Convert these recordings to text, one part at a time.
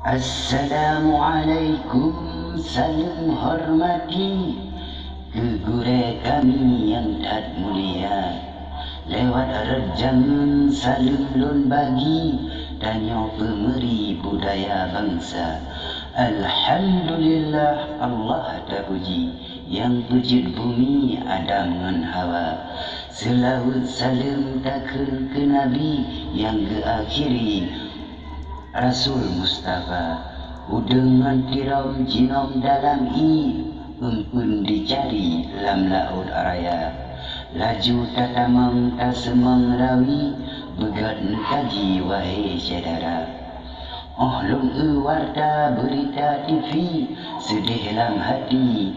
Assalamualaikum, salam hormati kegure kami yang tak mulia. Lewat rejang salam lun bagi tanya pemeri budaya bangsa. Alhamdulillah Allah terpuji yang wujud bumi Adam dan Hawa. Selawat salam takir ke Nabi yang keakhiri Rasul Mustafa. Udengan tiram jinom dalam umpun dicari lam laut raya. Laju tatamang tasemang rawi begat nekaji wahai saudara. Oh lung warta berita TV sedih lam hati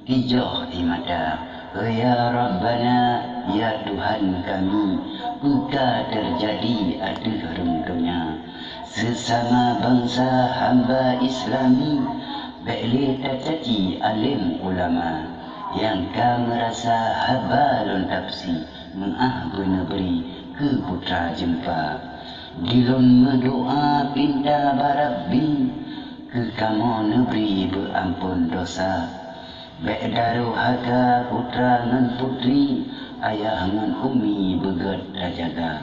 hijau di mata. Ya Rabbana, ya Tuhan kami, buka terjadi ada runtuhnya. Sesama bangsa hamba Islami, baiklah tercaci alim ulama, yang kau merasa haba lon tafsi, mengahbu negeri ke putra jempa. Dilon mendoa pinta barabbi, ke kamu negeri berampun dosa. Baik daruh haga putra ngan putri, ayah ngan umi begat jaga.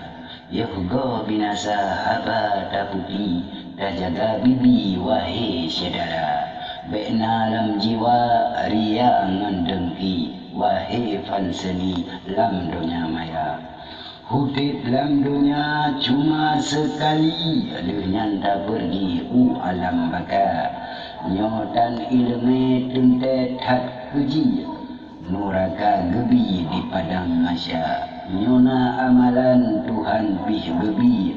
Yahuga binasa haba tapupi, jaga bibi wahai saudara. Baik dalam jiwa ria ngan dengki, wahai fanseni lam dunia maya. Hudib lam dunia cuma sekali, lenyang tak pergi alam baka. Nyotan ilmu tentet hat keji, nuraka gebi di padang asya. Nyona amalan Tuhan bih gebi,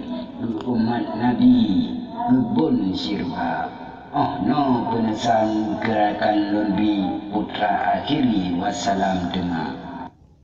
umat Nabi kebun sirba. Oh no penesan gerakan lebih putra akhiri wassalam dengar.